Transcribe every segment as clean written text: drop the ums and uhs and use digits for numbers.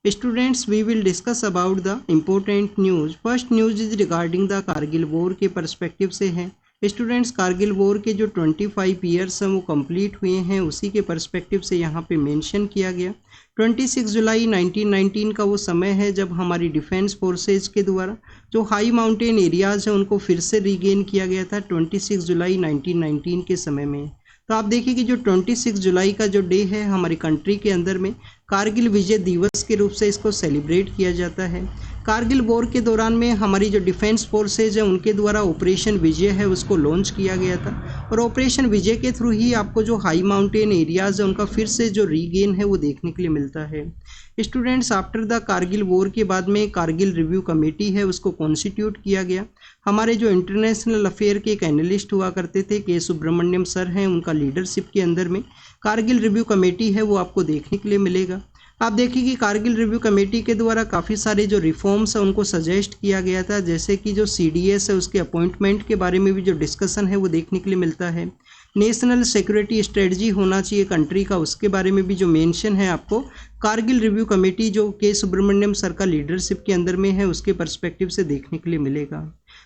Students, we will discuss about the important news. First news is regarding the Kargil war के perspective से है। Students, Kargil war के जो 25 years हैं वो कंप्लीट हुए हैं, उसी के पर्सपेक्टिव से यहाँ पे मेंशन किया गया। 26 जुलाई 1919 का वो समय है जब हमारी डिफेंस फोर्सेज के द्वारा जो हाई माउंटेन एरियाज़ हैं उनको फिर से रीगेन किया गया था 26 जुलाई 1919 के समय में। तो आप देखिए कि जो 26 जुलाई का जो डे है हमारी कंट्री के अंदर में कारगिल विजय दिवस के रूप से इसको सेलिब्रेट किया जाता है। कारगिल वॉर के दौरान में हमारी जो डिफेंस फोर्सेज है उनके द्वारा ऑपरेशन विजय है उसको लॉन्च किया गया था, और ऑपरेशन विजय के थ्रू ही आपको जो हाई माउंटेन एरियाज़ है उनका फिर से जो रीगेन है वो देखने के लिए मिलता है। Students, after the Kargil war के बाद में कारगिल रिव्यू कमेटी है उसको कॉन्स्टिट्यूट किया गया। हमारे जो इंटरनेशनल अफेयर के एक एनालिस्ट हुआ करते थे के सुब्रमण्यम सर हैं, उनका लीडरशिप के अंदर में कारगिल रिव्यू कमेटी है वो आपको देखने के लिए मिलेगा। आप देखिए कि कारगिल रिव्यू कमेटी के द्वारा काफ़ी सारे जो रिफॉर्म्स हैं उनको सजेस्ट किया गया था, जैसे कि जो CDS है उसके अपॉइंटमेंट के बारे में भी जो डिस्कशन है वो देखने के लिए मिलता है। नेशनल सिक्योरिटी स्ट्रेटजी होना चाहिए कंट्री का, उसके बारे में भी जो मेंशन है आपको कारगिल रिव्यू कमेटी जो के सुब्रमण्यम सर का लीडरशिप के अंदर में है उसके पर्सपेक्टिव से देखने के लिए मिलेगा।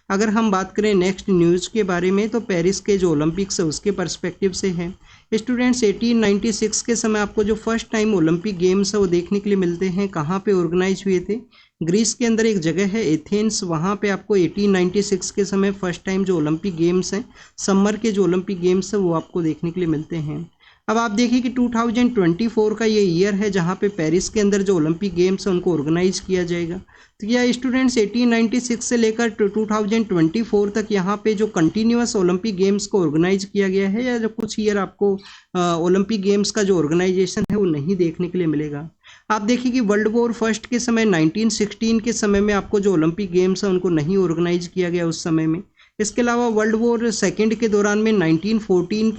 अगर हम बात करें नेक्स्ट न्यूज़ के बारे में तो पेरिस के जो ओलंपिक्स है उसके पर्सपेक्टिव से है। स्टूडेंट्स, 1896 के समय आपको जो फर्स्ट टाइम ओलंपिक गेम्स है वो देखने के लिए मिलते हैं। कहाँ पे ऑर्गेनाइज हुए थे? ग्रीस के अंदर एक जगह है एथेंस, वहाँ पे आपको 1896 के समय फर्स्ट टाइम जो ओलंपिक गेम्स हैं, समर के जो ओलंपिक गेम्स हैं वो आपको देखने के लिए मिलते हैं। अब आप देखिए कि 2024 का ये ईयर है जहाँ पे पेरिस के अंदर जो ओलंपिक गेम्स हैं उनको ऑर्गेनाइज किया जाएगा। तो क्या स्टूडेंट्स 1896 से लेकर 2024 तक यहाँ पे जो कंटिन्यूअस ओलंपिक गेम्स को ऑर्गेनाइज किया गया है, या जो कुछ ईयर आपको ओलंपिक गेम्स का जो ऑर्गेनाइजेशन है वो नहीं देखने के लिए मिलेगा? आप देखिए कि वर्ल्ड वॉर फर्स्ट के समय 1916 के समय में आपको जो ओलंपिक गेम्स हैं उनको नहीं ऑर्गेनाइज किया गया उस समय में। इसके अलावा वर्ल्ड वॉर सेकेंड के दौरान में 1940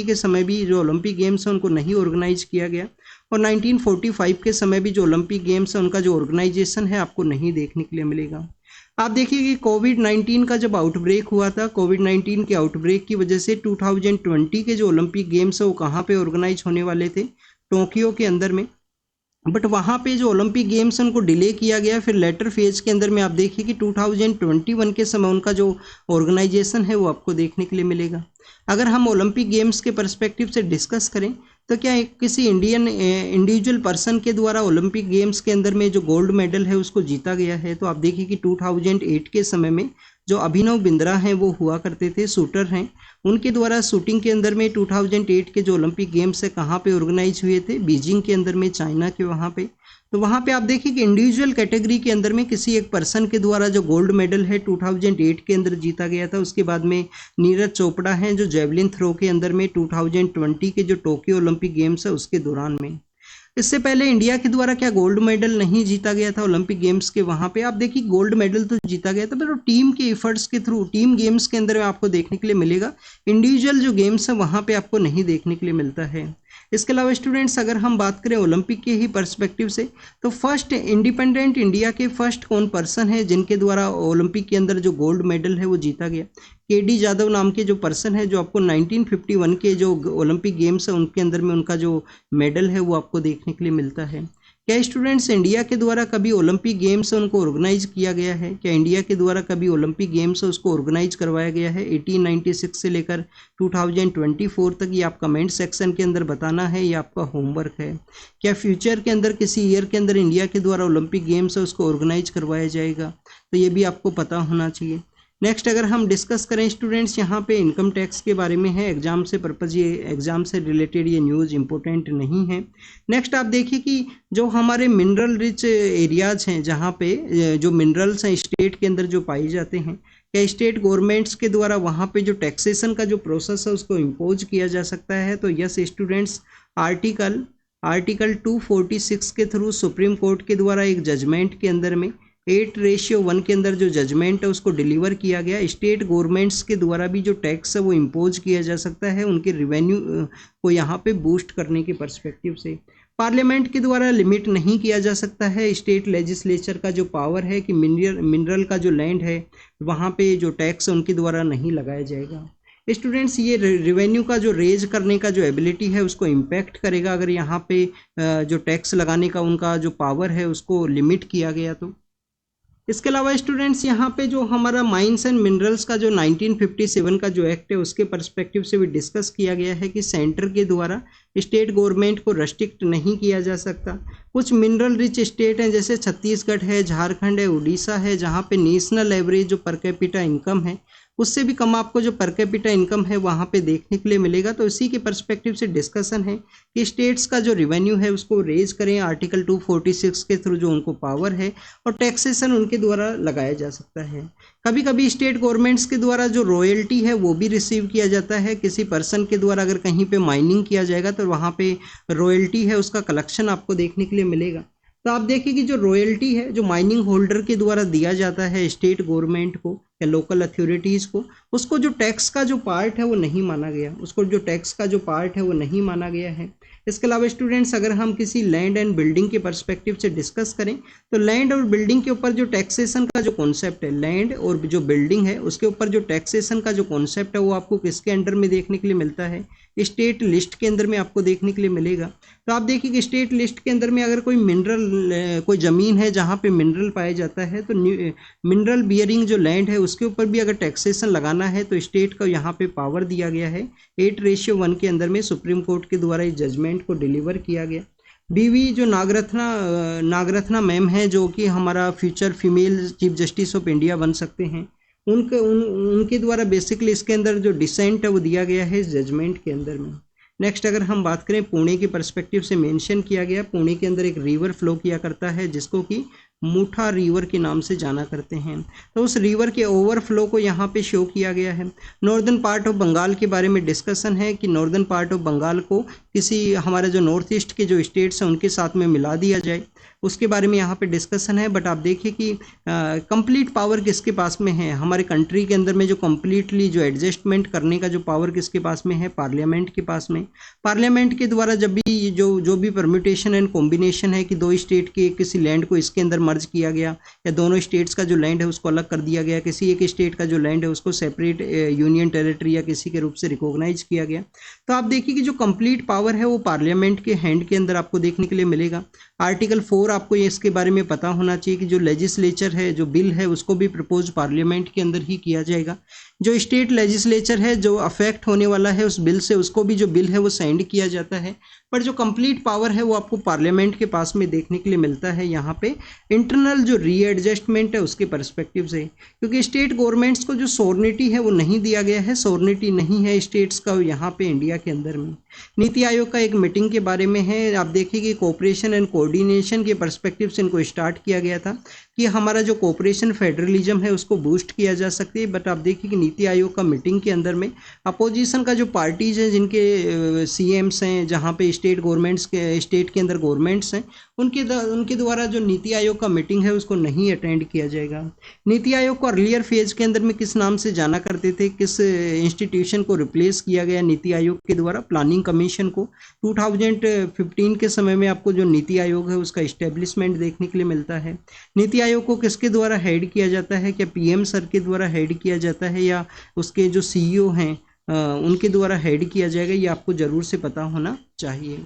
के समय भी जो ओलंपिक गेम्स हैं उनको नहीं ऑर्गेनाइज किया गया, और 1945 के समय भी जो ओलंपिक गेम्स हैं उनका जो ऑर्गेनाइजेशन है आपको नहीं देखने के लिए मिलेगा। आप देखिए कि कोविड-19 का जब आउटब्रेक हुआ था, कोविड-19 के आउटब्रेक की वजह से 2020 के जो ओलंपिक गेम्स है वो कहाँ पे ऑर्गेनाइज होने वाले थे? टोक्यो के अंदर में, बट वहाँ पे जो ओलंपिक गेम्स उनको डिले किया गया। फिर लेटर फेज के अंदर में आप देखिए कि 2021 के समय उनका जो ऑर्गेनाइजेशन है वो आपको देखने के लिए मिलेगा। अगर हम ओलंपिक गेम्स के पर्सपेक्टिव से डिस्कस करें तो क्या किसी इंडियन इंडिविजुअल पर्सन के द्वारा ओलंपिक गेम्स के अंदर में जो गोल्ड मेडल है उसको जीता गया है? तो आप देखिए कि 2008 के समय में जो अभिनव बिंद्रा हैं वो हुआ करते थे, शूटर हैं, उनके द्वारा शूटिंग के अंदर में 2008 के जो ओलंपिक गेम्स है कहाँ पे ऑर्गेनाइज हुए थे? बीजिंग के अंदर में, चाइना के वहाँ पे। तो वहाँ पे आप देखिए कि इंडिविजुअल कैटेगरी के अंदर में किसी एक पर्सन के द्वारा जो गोल्ड मेडल है 2008 के अंदर जीता गया था। उसके बाद में नीरज चोपड़ा हैं जो जेवलिन थ्रो के अंदर में 2020 के जो टोक्यो ओलंपिक गेम्स है उसके दौरान में। इससे पहले इंडिया के द्वारा क्या गोल्ड मेडल नहीं जीता गया था ओलंपिक गेम्स के? वहाँ पे आप देखिए गोल्ड मेडल तो जीता गया था, पर टीम के एफर्ट्स के थ्रू टीम गेम्स के अंदर आपको देखने के लिए मिलेगा। इंडिविजुअल जो गेम्स है वहाँ पे आपको नहीं देखने के लिए मिलता है। इसके अलावा स्टूडेंट्स, अगर हम बात करें ओलंपिक के ही पर्सपेक्टिव से तो फर्स्ट इंडिपेंडेंट इंडिया के फर्स्ट कौन पर्सन है जिनके द्वारा ओलंपिक के अंदर जो गोल्ड मेडल है वो जीता गया? KD जाधव नाम के जो पर्सन है जो आपको 1951 के जो ओलंपिक गेम्स है उनके अंदर में उनका जो मेडल है वो आपको देखने के लिए मिलता है। क्या स्टूडेंट्स इंडिया के द्वारा कभी ओलंपिक गेम्स है उनको ऑर्गेनाइज किया गया है? क्या इंडिया के द्वारा कभी ओलंपिक गेम्स है उसको ऑर्गेनाइज करवाया गया है 1896 से लेकर 2024 तक? ये आप कमेंट सेक्शन के अंदर बताना है, ये आपका होमवर्क है। क्या फ्यूचर के अंदर किसी ईयर के अंदर इंडिया के द्वारा ओलंपिक गेम्स है उसको ऑर्गेनाइज करवाया जाएगा? तो ये भी आपको पता होना चाहिए। नेक्स्ट अगर हम डिस्कस करें स्टूडेंट्स, यहाँ पे इनकम टैक्स के बारे में है, एग्जाम से पर्पज़, ये एग्जाम से रिलेटेड ये न्यूज़ इंपॉर्टेंट नहीं है। नेक्स्ट आप देखिए कि जो हमारे मिनरल रिच एरियाज हैं जहाँ पे जो मिनरल्स हैं स्टेट के अंदर जो पाए जाते हैं, क्या स्टेट गवर्नमेंट्स के द्वारा वहाँ पे जो टैक्सेशन का जो प्रोसेस है उसको इम्पोज किया जा सकता है? तो यस स्टूडेंट्स, आर्टिकल 246 के थ्रू सुप्रीम कोर्ट के द्वारा एक जजमेंट के अंदर में 8:1 के अंदर जो जजमेंट है उसको डिलीवर किया गया। स्टेट गवर्नमेंट्स के द्वारा भी जो टैक्स है वो इम्पोज किया जा सकता है उनके रिवेन्यू को यहाँ पे बूस्ट करने के पर्सपेक्टिव से। पार्लियामेंट के द्वारा लिमिट नहीं किया जा सकता है। स्टेट लेजिस्लेचर का जो पावर है कि मिनरल का जो लैंड है वहाँ पे जो टैक्स है उनके द्वारा नहीं लगाया जाएगा। स्टूडेंट्स ये रेवेन्यू का जो रेज करने का जो एबिलिटी है उसको इम्पैक्ट करेगा अगर यहाँ पे जो टैक्स लगाने का उनका जो पावर है उसको लिमिट किया गया तो। इसके अलावा स्टूडेंट्स यहाँ पे जो हमारा माइंस एंड मिनरल्स का जो 1957 का जो एक्ट है उसके पर्सपेक्टिव से भी डिस्कस किया गया है कि सेंटर के द्वारा स्टेट गवर्नमेंट को रेस्ट्रिक्ट नहीं किया जा सकता। कुछ मिनरल रिच स्टेट हैं जैसे छत्तीसगढ़ है, झारखंड है, उड़ीसा है, जहाँ पे नेशनल एवरेज जो पर कैपिटा इनकम है उससे भी कम आपको जो पर कैपिटा इनकम है वहाँ पे देखने के लिए मिलेगा। तो इसी के पर्सपेक्टिव से डिस्कशन है कि स्टेट्स का जो रिवेन्यू है उसको रेज करें आर्टिकल 246 के थ्रू जो उनको पावर है, और टैक्सेशन उनके द्वारा लगाया जा सकता है। कभी कभी स्टेट गवर्नमेंट्स के द्वारा जो रॉयल्टी है वो भी रिसीव किया जाता है। किसी पर्सन के द्वारा अगर कहीं पे माइनिंग किया जाएगा तो वहाँ पे रॉयल्टी है उसका कलेक्शन आपको देखने के लिए मिलेगा। तो आप देखिए कि जो रॉयल्टी है जो माइनिंग होल्डर के द्वारा दिया जाता है स्टेट गवर्नमेंट को या लोकल अथॉरिटीज़ को, उसको जो टैक्स का जो पार्ट है वो नहीं माना गया, उसको जो टैक्स का जो पार्ट है वो नहीं माना गया है। इसके अलावा स्टूडेंट्स अगर हम किसी लैंड एंड बिल्डिंग के पर्सपेक्टिव से डिस्कस करें तो लैंड और बिल्डिंग के ऊपर जो टैक्सेशन का जो कॉन्सेप्ट है, लैंड और जो बिल्डिंग है उसके ऊपर जो टैक्सेशन का जो कॉन्सेप्ट है वो आपको किसके अंडर में देखने के लिए मिलता है, स्टेट लिस्ट के अंदर में आपको देखने के लिए मिलेगा। तो आप देखिए कि स्टेट लिस्ट के अंदर में अगर कोई मिनरल कोई ज़मीन है जहाँ पे मिनरल पाया जाता है तो मिनरल बियरिंग जो लैंड है उसके ऊपर भी अगर टैक्सेशन लगाना है तो स्टेट को यहाँ पे पावर दिया गया है। 8:1 के अंदर में सुप्रीम कोर्ट के द्वारा इस जजमेंट को डिलीवर किया गया। बीवी जो नागरत्ना मैम है जो कि हमारा future female chief justice of India बन सकते हैं, उनके द्वारा बेसिकली इसके अंदर जो डिसेंट है वो दिया गया है इस जजमेंट के अंदर में। नेक्स्ट अगर हम बात करें पुणे के पर्सपेक्टिव से मेंशन किया गया, पुणे के अंदर एक रिवर फ्लो किया करता है जिसको कि मुठा रिवर के नाम से जाना करते हैं। तो उस रिवर के ओवरफ्लो को यहाँ पे शो किया गया है। नॉर्दर्न पार्ट ऑफ बंगाल के बारे में डिस्कशन है कि नॉर्दर्न पार्ट ऑफ बंगाल को किसी हमारे जो नॉर्थ ईस्ट के जो स्टेट्स हैं उनके साथ में मिला दिया जाए, उसके बारे में यहाँ पे डिस्कशन है। बट आप देखिए कि कंप्लीट पावर किसके पास में है, हमारे कंट्री के अंदर में जो कम्प्लीटली जो एडजस्टमेंट करने का जो पावर किसके पास में है, पार्लियामेंट के पास में। पार्लियामेंट के द्वारा जब भी जो भी परम्यूटेशन एंड कॉम्बिनेशन है कि दो स्टेट के किसी लैंड को इसके अंदर मर्ज किया गया या दोनों स्टेट्स का जो लैंड है उसको अलग कर दिया गया, किसी एक स्टेट का जो लैंड है उसको सेपरेट यूनियन टेरिटरी या किसी के रूप से रिकॉग्नाइज किया गया, तो आप देखिए कि जो कंप्लीट पावर है वो पार्लियामेंट के हैंड के अंदर आपको देखने के लिए मिलेगा। आर्टिकल 4 आपको ये इसके बारे में पता होना चाहिए कि जो लेजिस्लेचर है, जो बिल है, उसको भी प्रपोज पार्लियामेंट के अंदर ही किया जाएगा। जो स्टेट लेजिस्लेचर है जो अफेक्ट होने वाला है उस बिल से, उसको भी जो बिल है वो सेंड किया जाता है। पर जो कंप्लीट पावर है वो आपको पार्लियामेंट के पास में देखने के लिए मिलता है यहाँ पे इंटरनल जो रीएडजस्टमेंट है उसके पर्सपेक्टिव से, क्योंकि स्टेट गवर्नमेंट्स को जो सोर्निटी है वो नहीं दिया गया है, सोर्निटी नहीं है स्टेट्स का यहाँ पे इंडिया के अंदर में। नीति आयोग का एक मीटिंग के बारे में है, आप देखिए कि कोऑपरेशन एंड कोऑर्डिनेशन के पर्सपेक्टिव से इनको स्टार्ट किया गया था कि हमारा जो कोऑपरेशन फेडरलिज्म है उसको बूस्ट किया जा सकती है। बट आप देखिए कि नीति आयोग का मीटिंग के अंदर में अपोजिशन का जो पार्टीज हैं जिनके सीएम्स हैं, जहाँ पे स्टेट गवर्नमेंट्स के स्टेट के अंदर गवर्नमेंट्स हैं, उनके द्वारा जो नीति आयोग का मीटिंग है उसको नहीं अटेंड किया जाएगा। नीति आयोग को अर्लियर फेज के अंदर में किस नाम से जाना करते थे, किस इंस्टीट्यूशन को रिप्लेस किया गया नीति आयोग के द्वारा, प्लानिंग कमीशन को। 2015 के समय में आपको जो नीति आयोग है उसका इस्टेब्लिशमेंट देखने के लिए मिलता है। नीति आयोग को किसके द्वारा हेड किया जाता है, क्या पीएम सर के द्वारा हेड किया जाता है या उसके जो सीईओ हैं उनके द्वारा हेड किया जाएगा, ये आपको ज़रूर से पता होना चाहिए।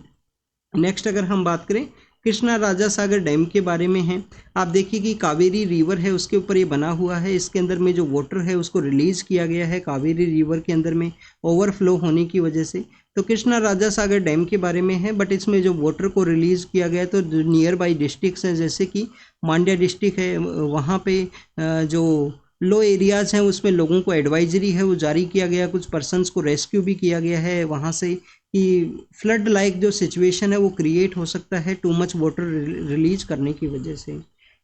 नेक्स्ट अगर हम बात करें कृष्णा राजा सागर डैम के बारे में है, आप देखिए कि कावेरी रिवर है उसके ऊपर ये बना हुआ है, इसके अंदर में जो वाटर है उसको रिलीज किया गया है कावेरी रिवर के अंदर में ओवरफ्लो होने की वजह से। तो कृष्णा राजा सागर डैम के बारे में है, बट इसमें जो वाटर को रिलीज़ किया गया तो नियर बाई डिस्ट्रिक्ट्स हैं जैसे कि मांड्या डिस्ट्रिक्ट है, वहाँ पे जो लो एरियाज़ हैं उसमें लोगों को एडवाइजरी है वो जारी किया गया, कुछ पर्सनस को रेस्क्यू भी किया गया है वहाँ से कि फ्लड लाइक जो सिचुएशन है वो क्रिएट हो सकता है टू मच वाटर रिलीज करने की वजह से।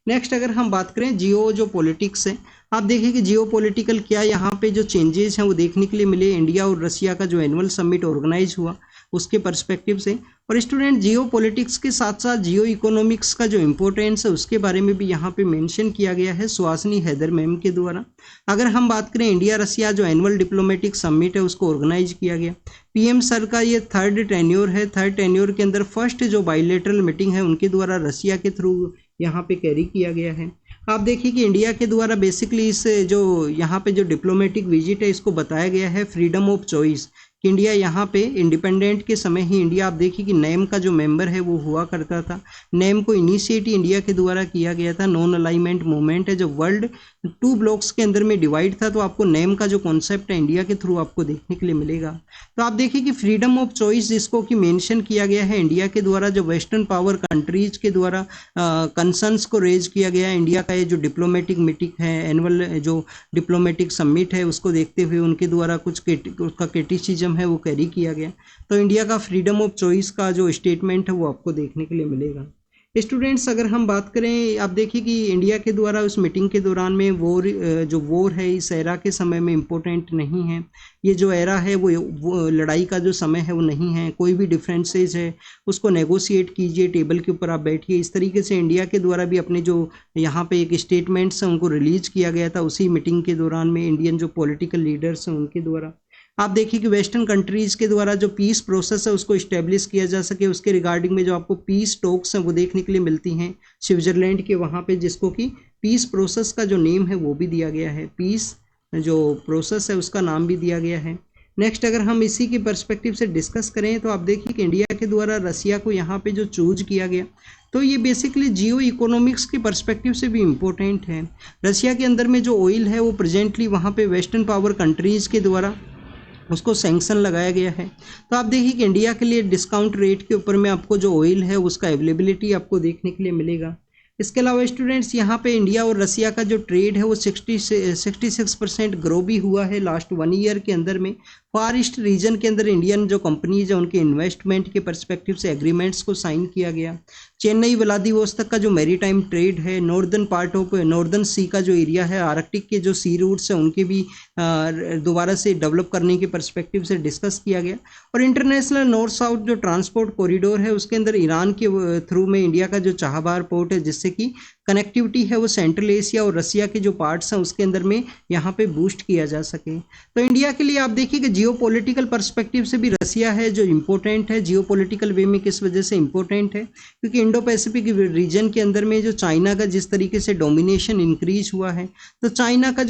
नेक्स्ट अगर हम बात करें जो पॉलिटिक्स है, आप देखिए कि जियो पॉलिटिकल क्या यहाँ पे जो चेंजेस हैं वो देखने के लिए मिले इंडिया और रशिया का जो एनुअल समिट ऑर्गेनाइज हुआ उसके पर्सपेक्टिव से। और स्टूडेंट जियो पॉलिटिक्स के साथ साथ जियो इकोनॉमिक्स का जो इम्पोर्टेंस है उसके बारे में भी यहाँ पे मेंशन किया गया है सुहासिनी हैदर मैम के द्वारा। अगर हम बात करें इंडिया रशिया जो एनुअल डिप्लोमेटिक समिट है उसको ऑर्गेनाइज किया गया, पीएम सर का ये थर्ड टेन्योर है, थर्ड टेन्योर के अंदर फर्स्ट जो बाइलेटरल मीटिंग है उनके द्वारा रशिया के थ्रू यहाँ पे कैरी किया गया है। आप देखिए कि इंडिया के द्वारा बेसिकली इस जो यहाँ पे जो डिप्लोमेटिक विजिट है इसको बताया गया है फ्रीडम ऑफ चॉइस कि इंडिया यहाँ पे इंडिपेंडेंट के समय ही इंडिया, आप देखिए कि नेम का जो मेंबर है वो हुआ करता था। नेम को इनिशिएट इंडिया के द्वारा किया गया था। नॉन अलाइनमेंट मूवमेंट है, जब वर्ल्ड 2 ब्लॉक्स के अंदर में डिवाइड था, तो आपको नेम का जो कॉन्सेप्ट है इंडिया के थ्रू आपको देखने के लिए मिलेगा। तो आप देखिए कि फ्रीडम ऑफ चॉइस जिसको कि मेंशन किया गया है इंडिया के द्वारा, जो वेस्टर्न पावर कंट्रीज के द्वारा कंसर्न्स को रेज किया गया है। इंडिया का ये जो डिप्लोमेटिक मीटिंग है, एनुअल जो डिप्लोमेटिक समिट है, उसको देखते हुए उनके द्वारा कुछ उसका क्रिटिसिज्म है वो कैरी किया गया। तो इंडिया का फ्रीडम ऑफ चॉइस का जो स्टेटमेंट है वो आपको देखने के लिए मिलेगा। स्टूडेंट्स, अगर हम बात करें, आप देखिए कि इंडिया के द्वारा उस मीटिंग के दौरान में जो वॉर है इस एरा के समय में इम्पोर्टेंट नहीं है। ये जो एरा है वो लड़ाई का जो समय है वो नहीं है। कोई भी डिफरेंसेस है उसको नेगोशिएट कीजिए, टेबल के ऊपर आप बैठिए। इस तरीके से इंडिया के द्वारा भी अपने जो यहाँ पे एक स्टेटमेंट्स हैं उनको रिलीज किया गया था उसी मीटिंग के दौरान में, इंडियन जो पॉलिटिकल लीडर्स हैं उनके द्वारा। आप देखिए कि वेस्टर्न कंट्रीज के द्वारा जो पीस प्रोसेस है उसको इस्टेब्लिश किया जा सके, उसके रिगार्डिंग में जो आपको पीस टॉक्स हैं वो देखने के लिए मिलती हैं स्विट्जरलैंड के वहाँ पे, जिसको कि पीस प्रोसेस का जो नेम है वो भी दिया गया है, पीस जो प्रोसेस है उसका नाम भी दिया गया है। नेक्स्ट, अगर हम इसी के पर्सपेक्टिव से डिस्कस करें तो आप देखिए कि इंडिया के द्वारा रसिया को यहाँ पे जो चूज किया गया, तो ये बेसिकली जियो इकोनॉमिक्स के पर्सपेक्टिव से भी इम्पोर्टेंट है। रसिया के अंदर में जो ऑयल है वो प्रेजेंटली वहाँ पे वेस्टर्न पावर कंट्रीज़ के द्वारा उसको सैंक्शन लगाया गया है। तो आप देखिए कि इंडिया के लिए डिस्काउंट रेट के ऊपर में आपको जो ऑयल है उसका अवेलेबिलिटी आपको देखने के लिए मिलेगा। इसके अलावा स्टूडेंट्स, यहाँ पे इंडिया और रसिया का जो ट्रेड है वो 66% ग्रो भी हुआ है लास्ट 1 ईयर के अंदर में। फार ईस्ट रीजन के अंदर इंडियन जो कंपनीज है उनके इन्वेस्टमेंट के पर्सपेक्टिव से एग्रीमेंट्स को साइन किया गया। चेन्नई व्लादिवोस्तोक का जो मैरीटाइम ट्रेड है, नॉर्दर्न पार्ट ऑफ नॉर्दर्न सी का जो एरिया है, आर्कटिक के जो सी रूट्स हैं उनके भी दोबारा से डेवलप करने के पर्सपेक्टिव से डिस्कस किया गया। और इंटरनेशनल नॉर्थ साउथ जो ट्रांसपोर्ट कॉरिडोर है उसके अंदर ईरान के थ्रू में इंडिया का जो चाबहार पोर्ट है, जिससे कि कनेक्टिविटी है वो सेंट्रल एशिया और रसिया के जो पार्ट्स हैं उसके अंदर में यहाँ पे बूस्ट किया जा सके। तो इंडिया के लिए आप देखिए कि जियोपॉलिटिकल पर्सपेक्टिव से भी रसिया है जो इम्पोर्टेंट है। जियोपॉलिटिकल वे में किस वजह से इम्पोर्टेंट है, क्योंकि इंडो पैसिफिक रीजन के अंदर में जो चाइना का जिस तरीके से डोमिनेशन इंक्रीज हुआ है, तो चाइना का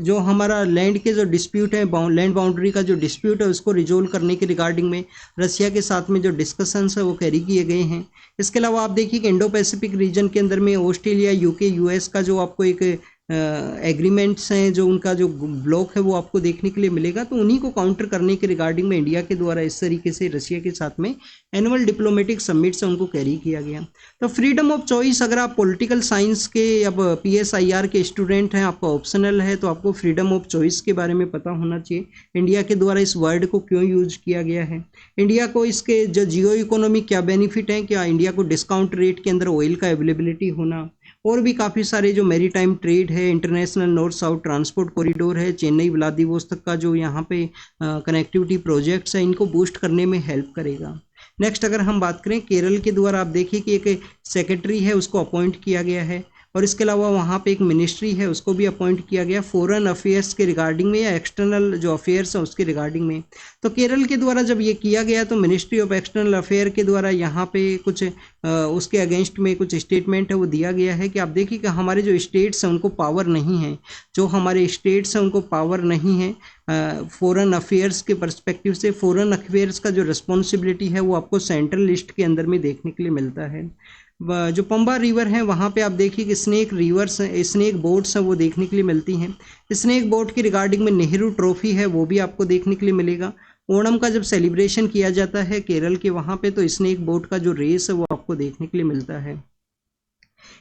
जो हमारा लैंड के जो डिस्प्यूट है, लैंड बाउंड्री का जो डिस्प्यूट है उसको रिजोल्व करने के रिगार्डिंग में रसिया के साथ में जो डिस्कशंस है वो कैरी किए गए हैं। इसके अलावा आप देखिए कि इंडो पैसिफिक रीजन के अंदर में ऑस्ट्रेलिया, यूके, यूएस का जो आपको एक एग्रीमेंट्स हैं, जो उनका जो ब्लॉक है वो आपको देखने के लिए मिलेगा। तो उन्हीं को काउंटर करने के रिगार्डिंग में इंडिया के द्वारा इस तरीके से रसिया के साथ में एनुअल डिप्लोमेटिक समिट्स उनको कैरी किया गया। तो फ्रीडम ऑफ चॉइस, अगर आप पॉलिटिकल साइंस के अब PSIR के स्टूडेंट हैं, आपका ऑप्शनल है, तो आपको फ्रीडम ऑफ चॉइस के बारे में पता होना चाहिए। इंडिया के द्वारा इस वर्ड को क्यों यूज किया गया है, इंडिया को इसके जो जियो इकोनॉमिक क्या बेनिफिट है, क्या इंडिया को डिस्काउंट रेट के अंदर ऑयल का अवेलेबिलिटी होना, और भी काफ़ी सारे जो मैरीटाइम ट्रेड है, international north south transport corridor है, चेन्नई व्लादिवोस्तोक का जो यहाँ पे कनेक्टिविटी प्रोजेक्ट्स है, इनको बूस्ट करने में हेल्प करेगा। नेक्स्ट, अगर हम बात करें केरल के द्वारा, आप देखिए कि एक सेक्रेटरी है उसको अपॉइंट किया गया है, और इसके अलावा वहाँ पे एक मिनिस्ट्री है उसको भी अपॉइंट किया गया फॉरेन अफेयर्स के रिगार्डिंग में या एक्सटर्नल जो अफेयर्स हैं उसके रिगार्डिंग में। तो केरल के द्वारा जब ये किया गया तो मिनिस्ट्री ऑफ एक्सटर्नल अफेयर के द्वारा यहाँ पे कुछ उसके अगेंस्ट में कुछ स्टेटमेंट है वो दिया गया है कि आप देखिए कि हमारे जो स्टेट्स हैं उनको पावर नहीं है, जो हमारे स्टेट्स हैं उनको पावर नहीं है फॉरेन अफेयर्स के पर्सपेक्टिव से। फॉरेन अफेयर्स का जो रिस्पॉन्सिबिलिटी है वो आपको सेंट्रल लिस्ट के अंदर में देखने के लिए मिलता है। जो पंबा रिवर है वहाँ पे आप देखिए कि स्नेक रिवर्स स्नेक बोट्स हैं वो देखने के लिए मिलती हैं। स्नेक बोट की रिगार्डिंग में नेहरू ट्रॉफी है वो भी आपको देखने के लिए मिलेगा। ओणम का जब सेलिब्रेशन किया जाता है केरल के वहाँ पे, तो स्नेक बोट का जो रेस है वो आपको देखने के लिए मिलता है।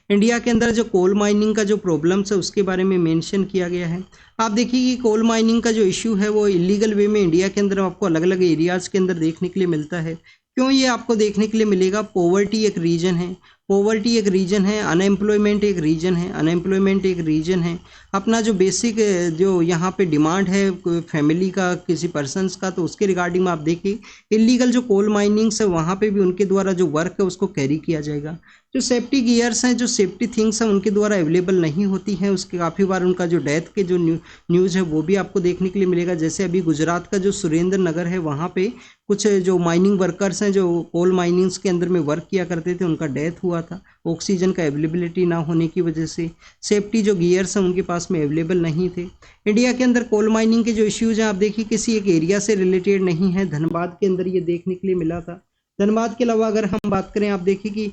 इंडिया के अंदर जो कोल माइनिंग का जो प्रॉब्लम्स है उसके बारे में मेंशन किया गया है। आप देखिए कि कोल माइनिंग का जो इशू है वो इलीगल वे में इंडिया के अंदर आपको अलग अलग एरियाज़ के अंदर देखने के लिए मिलता है। क्यों ये आपको देखने के लिए मिलेगा, पॉवर्टी एक रीजन है, पॉवर्टी एक रीजन है, अनएम्प्लॉयमेंट एक रीजन है, अनएम्प्लॉयमेंट एक रीजन है। अपना जो बेसिक जो यहाँ पे डिमांड है फैमिली का, किसी पर्सनस का, तो उसके रिगार्डिंग में आप देखिए इलीगल जो कोल माइनिंग्स है वहाँ पे भी उनके द्वारा जो वर्क है उसको कैरी किया जाएगा। जो सेफ्टी गियर्स हैं, जो सेफ्टी थिंग्स हैं उनके द्वारा अवेलेबल नहीं होती हैं, उसके काफ़ी बार उनका जो डेथ के जो न्यूज़ है वो भी आपको देखने के लिए मिलेगा। जैसे अभी गुजरात का जो सुरेंद्र नगर है वहाँ पे कुछ जो माइनिंग वर्कर्स हैं जो कोल माइनिंग्स के अंदर में वर्क किया करते थे, उनका डेथ हुआ हुआ था ऑक्सीजन का अवेलेबिलिटी ना होने की वजह से। सेफ्टी जो गियर्स हैं उनके पास में अवेलेबल नहीं थे। इंडिया के अंदर कोल माइनिंग के जो इश्यूज हैं आप देखिए किसी एक एरिया से रिलेटेड नहीं है, धनबाद के अंदर ये देखने के लिए मिला था। धनबाद के अलावा अगर हम बात करें आप देखिए कि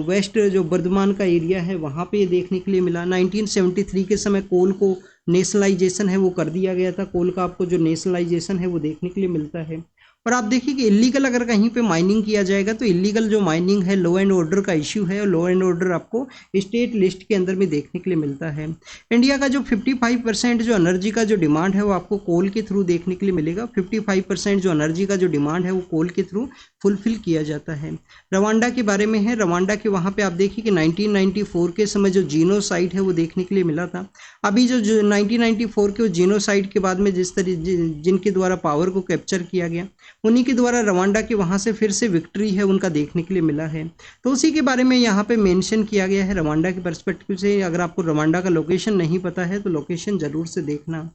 वेस्ट जो बर्धमान का एरिया है वहाँ पे ये देखने के लिए मिला। 1973 के समय कोल को नेशनलाइजेशन है वो कर दिया गया था। कोल का आपको जो नेशनलाइजेशन है वो देखने के लिए मिलता है। और आप देखिए कि इलीगल अगर कहीं पे माइनिंग किया जाएगा तो इलीगल जो माइनिंग है लॉ एंड ऑर्डर का इश्यू है, और लॉ एंड ऑर्डर आपको स्टेट लिस्ट के अंदर में देखने के लिए मिलता है। इंडिया का जो 55% जो एनर्जी का जो डिमांड है वो आपको कोल के थ्रू देखने के लिए मिलेगा। 55% जो एनर्जी का जो डिमांड है वो कोल के थ्रू फुलफिल किया जाता है। रवांडा के बारे में है, रवांडा के वहाँ पे आप देखिए कि 1994 के समय जो जीनोसाइड है वो देखने के लिए मिला था। अभी जो 1994 के जीनोसाइड के बाद में जिनके द्वारा पावर को कैप्चर किया गया उन्हीं के द्वारा रवांडा के वहाँ से फिर से विक्ट्री है उनका देखने के लिए मिला है। तो उसी के बारे में यहाँ पे मेंशन किया गया है रवांडा के पर्सपेक्टिव से। अगर आपको रवांडा का लोकेशन नहीं पता है तो लोकेशन ज़रूर से देखना।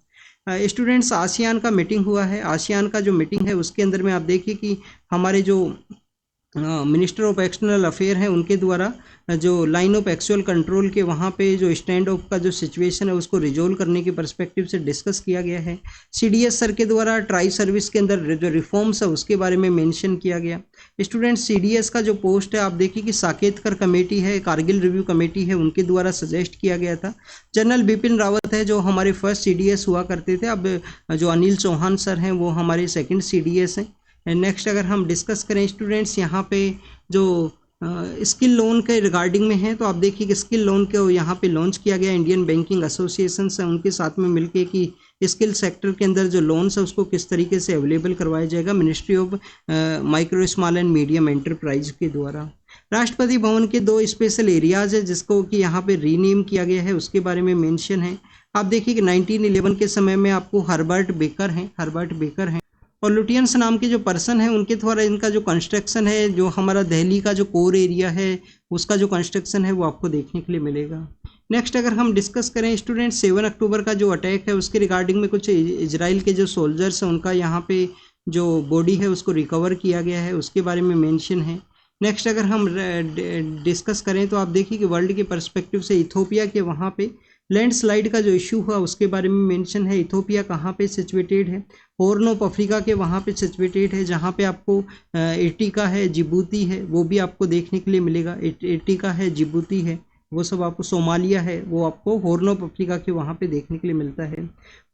स्टूडेंट्स, आसियान का मीटिंग हुआ है। आसियान का जो मीटिंग है उसके अंदर में आप देखिए कि हमारे जो मिनिस्टर ऑफ एक्सटर्नल अफेयर हैं उनके द्वारा जो लाइन ऑफ एक्चुअल कंट्रोल के वहाँ पे जो स्टैंड ऑफ का जो सिचुएशन है उसको रिजोल्व करने के पर्सपेक्टिव से डिस्कस किया गया है। सीडीएस सर के द्वारा ट्राई सर्विस के अंदर जो रिफॉर्म्स है उसके बारे में मेंशन किया गया। स्टूडेंट, सीडीएस का जो पोस्ट है आप देखिए कि साकेतकर कमेटी है, कारगिल रिव्यू कमेटी है, उनके द्वारा सजेस्ट किया गया था। जनरल बिपिन रावत है जो हमारे फर्स्ट सीडीएस हुआ करते थे, अब जो अनिल चौहान सर हैं वो हमारे सेकेंड सीडीएस हैं। नेक्स्ट अगर हम डिस्कस करें स्टूडेंट्स यहाँ पे जो स्किल लोन के रिगार्डिंग में है तो आप देखिए कि स्किल लोन को यहाँ पे लॉन्च किया गया। इंडियन बैंकिंग एसोसिएशन है उनके साथ में मिलके कि स्किल सेक्टर के अंदर जो लोन्स है उसको किस तरीके से अवेलेबल करवाया जाएगा ministry of micro small and medium enterprise के द्वारा। राष्ट्रपति भवन के 2 स्पेशल एरियाज है जिसको कि यहाँ पे रीनेम किया गया है उसके बारे में मेंशन है। आप देखिए कि 1911 के समय में आपको हर्बर्ट बेकर हैं और लुटियंस नाम के जो पर्सन है उनके द्वारा इनका जो कंस्ट्रक्शन है, जो हमारा दिल्ली का जो कोर एरिया है उसका जो कंस्ट्रक्शन है वो आपको देखने के लिए मिलेगा। नेक्स्ट अगर हम डिस्कस करें स्टूडेंट 7 अक्टूबर का जो अटैक है उसके रिगार्डिंग में कुछ इजराइल के जो सोल्जर्स हैं उनका यहाँ पे जो बॉडी है उसको रिकवर किया गया है उसके बारे में मेंशन है। नेक्स्ट अगर हम डिस्कस करें तो आप देखिए कि वर्ल्ड के पर्सपेक्टिव से इथोपिया के वहाँ पे लैंडस्लाइड का जो इशू हुआ उसके बारे में मेंशन है। इथोपिया कहाँ पे सिचुएटेड है? हॉर्न ऑफ अफ्रीका के वहाँ पे सिचुएटेड है जहाँ पे आपको एटिका है, जिबूती है, वो भी आपको देखने के लिए मिलेगा। एटिका है, जिबूती है, वो सब आपको सोमालिया है वो आपको हॉर्न ऑफ अफ्रीका के वहाँ पे देखने के लिए मिलता है।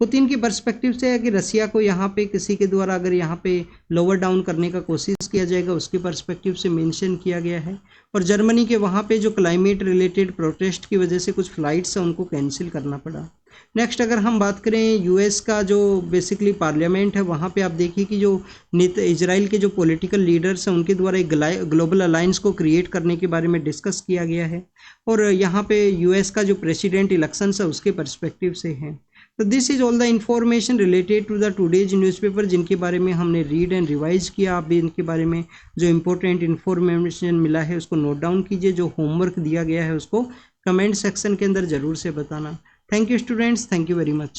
पुतिन की पर्सपेक्टिव से है कि रसिया को यहाँ पे किसी के द्वारा अगर यहाँ पे लोअर डाउन करने का कोशिश किया जाएगा उसके पर्सपेक्टिव से मेंशन किया गया है। और जर्मनी के वहाँ पे जो क्लाइमेट रिलेटेड प्रोटेस्ट की वजह से कुछ फ्लाइट्स हैं उनको कैंसिल करना पड़ा। नेक्स्ट अगर हम बात करें यूएस का जो बेसिकली पार्लियामेंट है वहाँ पे आप देखिए कि जो इजराइल के जो पॉलिटिकल लीडर्स हैं उनके द्वारा एक ग्लोबल अलायंस को क्रिएट करने के बारे में डिस्कस किया गया है और यहाँ पे यूएस का जो प्रेसिडेंट इलेक्शंस है उसके पर्सपेक्टिव से है। तो this is all the information related to the today's newspaper जिनके बारे में हमने रीड एंड रिवाइज किया। आप भी इनके बारे में जो इम्पोर्टेंट इन्फॉर्मेशन मिला है उसको नोट डाउन कीजिए। जो होमवर्क दिया गया है उसको कमेंट सेक्शन के अंदर ज़रूर से बताना। Thank you students, thank you very much.